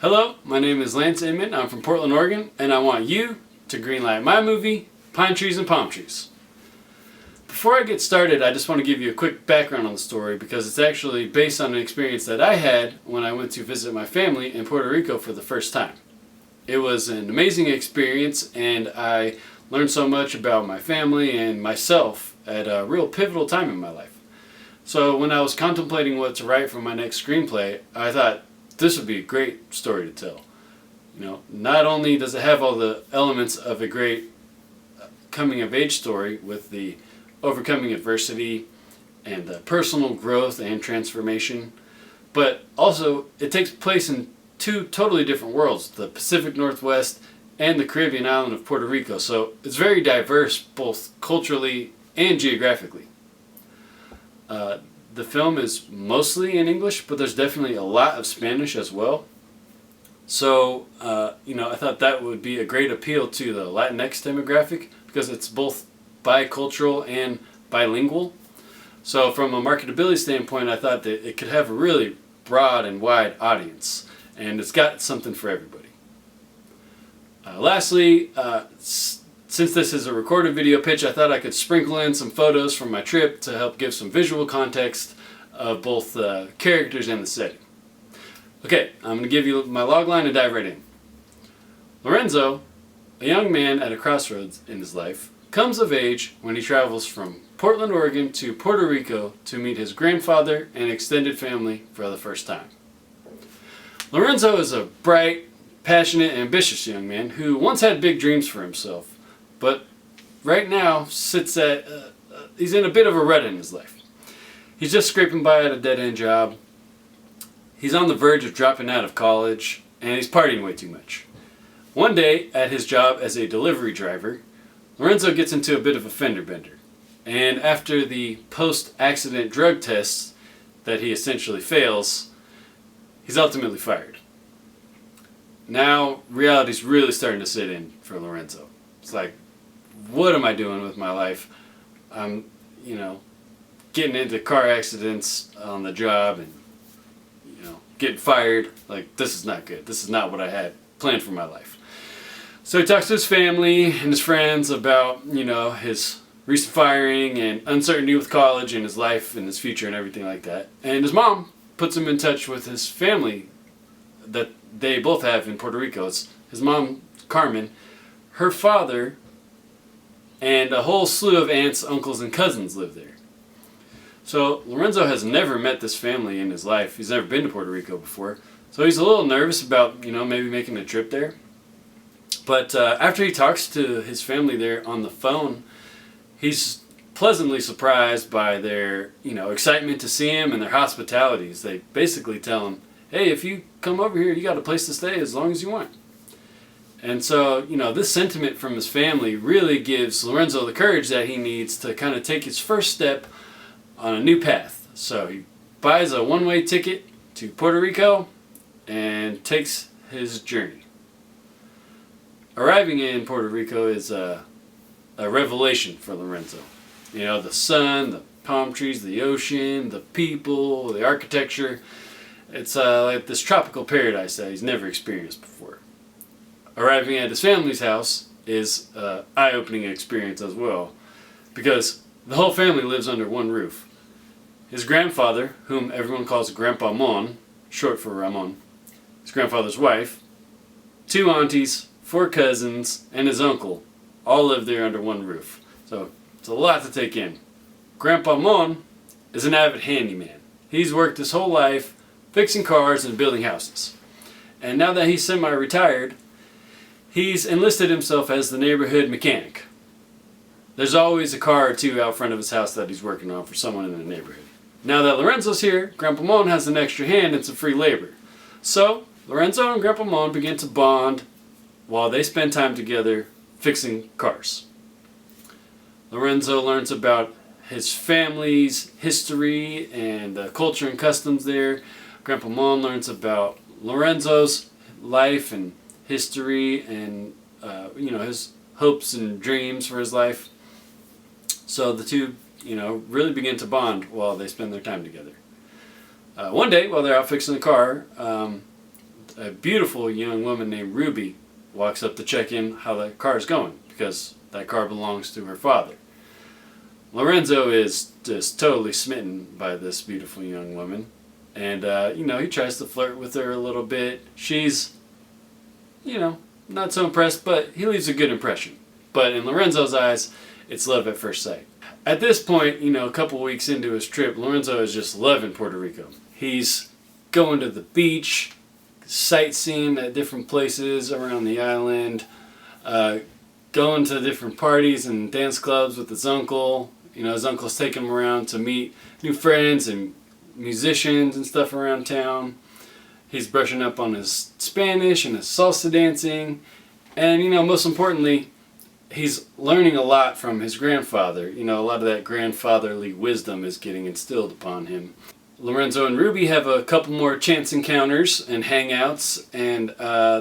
Hello, my name is Lance Inman. I'm from Portland, Oregon, and I want you to greenlight my movie, Pine Trees and Palm Trees. Before I get started, I just want to give you a quick background on the story because it's actually based on an experience that I had when I went to visit my family in Puerto Rico for the first time. It was an amazing experience, and I learned so much about my family and myself at a real pivotal time in my life. So when I was contemplating what to write for my next screenplay, I thought this would be a great story to tell. Not only does it have all the elements of a great coming of age story with the overcoming adversity and the personal growth and transformation, but also it takes place in two totally different worlds, the Pacific Northwest and the Caribbean island of Puerto Rico. So it's very diverse both culturally and geographically. The film is mostly in English, but there's definitely a lot of Spanish as well. So, I thought that would be a great appeal to the Latinx demographic because it's both bicultural and bilingual. So from a marketability standpoint, I thought that it could have a really broad and wide audience, and it's got something for everybody. Lastly, since this is a recorded video pitch, I thought I could sprinkle in some photos from my trip to help give some visual context of both the characters and the setting. Okay, I'm going to give you my logline and dive right in. Lorenzo, a young man at a crossroads in his life, comes of age when he travels from Portland, Oregon to Puerto Rico to meet his grandfather and extended family for the first time. Lorenzo is a bright, passionate, ambitious young man who once had big dreams for himself, but right now he's in a bit of a rut in his life. He's just scraping by at a dead-end job. He's on the verge of dropping out of college, and he's partying way too much. One day, at his job as a delivery driver, Lorenzo gets into a bit of a fender bender. And after the post-accident drug tests that he essentially fails, he's ultimately fired. Now, reality's really starting to sit in for Lorenzo. It's like, what am I doing with my life? I'm, getting into car accidents on the job and, getting fired. Like, this is not good. This is not what I had planned for my life. So he talks to his family and his friends about, his recent firing and uncertainty with college and his life and his future and everything like that. And his mom puts him in touch with his family that they both have in Puerto Rico. It's his mom, Carmen, her father, and a whole slew of aunts, uncles, and cousins live there. So Lorenzo has never met this family in his life. He's never been to Puerto Rico before. So he's a little nervous about, maybe making a trip there. But after he talks to his family there on the phone, he's pleasantly surprised by their, excitement to see him and their hospitalities. They basically tell him, hey, if you come over here, you got a place to stay as long as you want. And so, this sentiment from his family really gives Lorenzo the courage that he needs to kind of take his first step on a new path. So he buys a one-way ticket to Puerto Rico and takes his journey. Arriving in Puerto Rico is a revelation for Lorenzo. The sun, the palm trees, the ocean, the people, the architecture. It's like this tropical paradise that he's never experienced before. Arriving at his family's house is an eye-opening experience as well, because the whole family lives under one roof. His grandfather, whom everyone calls Grandpa Mon, short for Ramon, his grandfather's wife, 2 aunties, 4 cousins, and his uncle all live there under one roof. So it's a lot to take in. Grandpa Mon is an avid handyman. He's worked his whole life fixing cars and building houses. And now that he's semi-retired, he's enlisted himself as the neighborhood mechanic. There's always a car or two out front of his house that he's working on for someone in the neighborhood. Now that Lorenzo's here, Grandpa Mon has an extra hand and some free labor. So Lorenzo and Grandpa Mon begin to bond while they spend time together fixing cars. Lorenzo learns about his family's history and culture and customs there. Grandpa Mon learns about Lorenzo's life and history and his hopes and dreams for his life. So the two, really begin to bond while they spend their time together. One day, while they're out fixing the car, a beautiful young woman named Ruby walks up to check in how that car is going, because that car belongs to her father. Lorenzo is just totally smitten by this beautiful young woman, and he tries to flirt with her a little bit. She's not so impressed, but he leaves a good impression. But in Lorenzo's eyes, it's love at first sight. At this point, a couple weeks into his trip, Lorenzo is just loving Puerto Rico. He's going to the beach, sightseeing at different places around the island, going to different parties and dance clubs with his uncle. His uncle's taking him around to meet new friends and musicians and stuff around town. He's brushing up on his Spanish and his salsa dancing. And, most importantly, he's learning a lot from his grandfather. A lot of that grandfatherly wisdom is getting instilled upon him. Lorenzo and Ruby have a couple more chance encounters and hangouts, and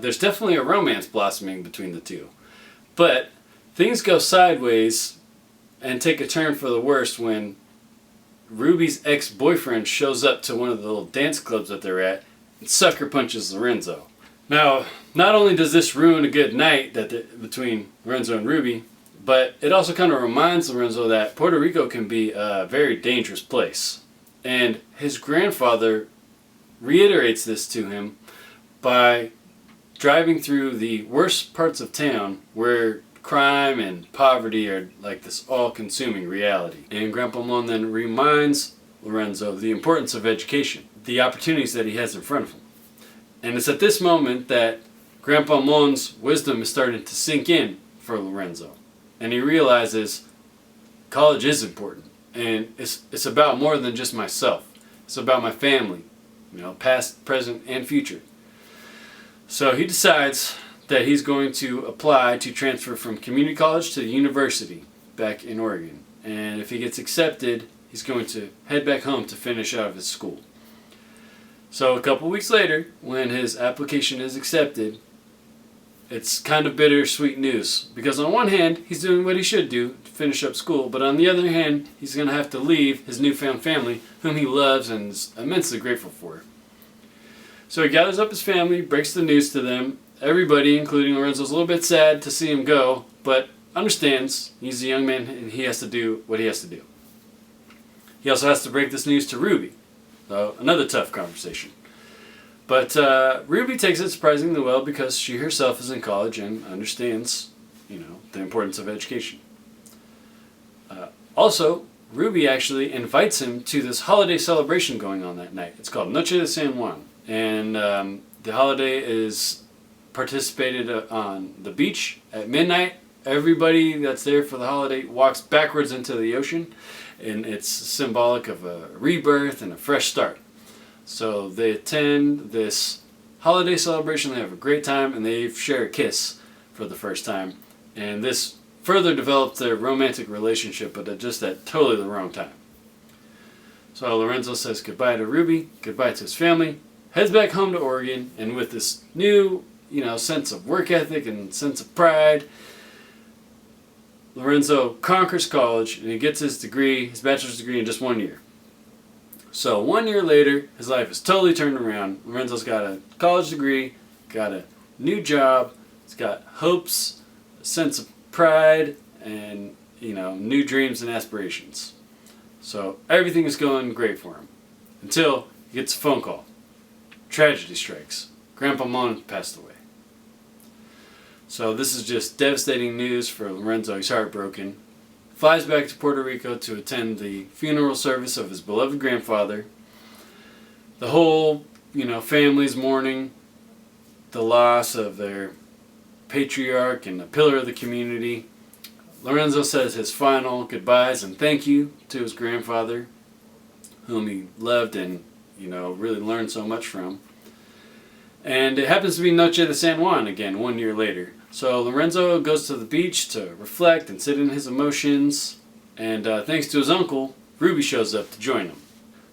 there's definitely a romance blossoming between the two. But things go sideways and take a turn for the worst when Ruby's ex-boyfriend shows up to one of the little dance clubs that they're at and sucker punches Lorenzo. Now, not only does this ruin a good night between Lorenzo and Ruby, but it also kind of reminds Lorenzo that Puerto Rico can be a very dangerous place. And his grandfather reiterates this to him by driving through the worst parts of town where crime and poverty are like this all-consuming reality. And Grandpa Mon then reminds Lorenzo of the importance of education, the opportunities that he has in front of him. And it's at this moment that Grandpa Mon's wisdom is starting to sink in for Lorenzo. And he realizes college is important. And it's about more than just myself. It's about my family, past, present, and future. So he decides that he's going to apply to transfer from community college to the university back in Oregon. And if he gets accepted, he's going to head back home to finish out his school. So a couple weeks later, when his application is accepted, it's kind of bittersweet news. Because on one hand, he's doing what he should do to finish up school, but on the other hand, he's going to have to leave his newfound family, whom he loves and is immensely grateful for. So he gathers up his family, breaks the news to them. Everybody, including Lorenzo, is a little bit sad to see him go, but understands he's a young man and he has to do what he has to do. He also has to break this news to Ruby. So another tough conversation. But Ruby takes it surprisingly well because she herself is in college and understands, the importance of education. Also, Ruby actually invites him to this holiday celebration going on that night. It's called Noche de San Juan. And the holiday is participated on the beach at midnight. Everybody that's there for the holiday walks backwards into the ocean, and it's symbolic of a rebirth and a fresh start. So they attend this holiday celebration, they have a great time, and they share a kiss for the first time. And this further develops their romantic relationship, but at just at totally the wrong time. So Lorenzo says goodbye to Ruby, goodbye to his family, heads back home to Oregon, and with this new, sense of work ethic and sense of pride, Lorenzo conquers college and he gets his degree, his bachelor's degree, in just 1 year. So 1 year later, his life is totally turned around. Lorenzo's got a college degree, got a new job, he's got hopes, a sense of pride, and new dreams and aspirations. So everything is going great for him until he gets a phone call. Tragedy strikes. Grandpa Mon passed away. So this is just devastating news for Lorenzo. He's heartbroken. Flies back to Puerto Rico to attend the funeral service of his beloved grandfather. The whole, family's mourning the loss of their patriarch and a pillar of the community. Lorenzo says his final goodbyes and thank you to his grandfather, whom he loved and, really learned so much from. And it happens to be Noche de San Juan again 1 year later. So Lorenzo goes to the beach to reflect and sit in his emotions. And thanks to his uncle, Ruby shows up to join him.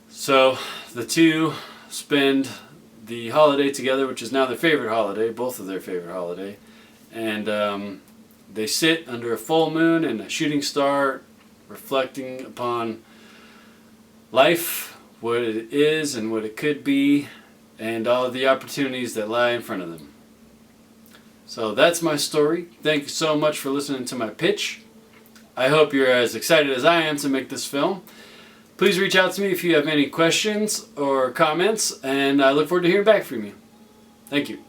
So the two spend the holiday together, which is now their favorite holiday, both of their favorite holiday. And they sit under a full moon and a shooting star, reflecting upon life, what it is and what it could be. and all of the opportunities that lie in front of them. So that's my story. Thank you so much for listening to my pitch. I hope you're as excited as I am to make this film. Please reach out to me if you have any questions or comments, and I look forward to hearing back from you. Thank you.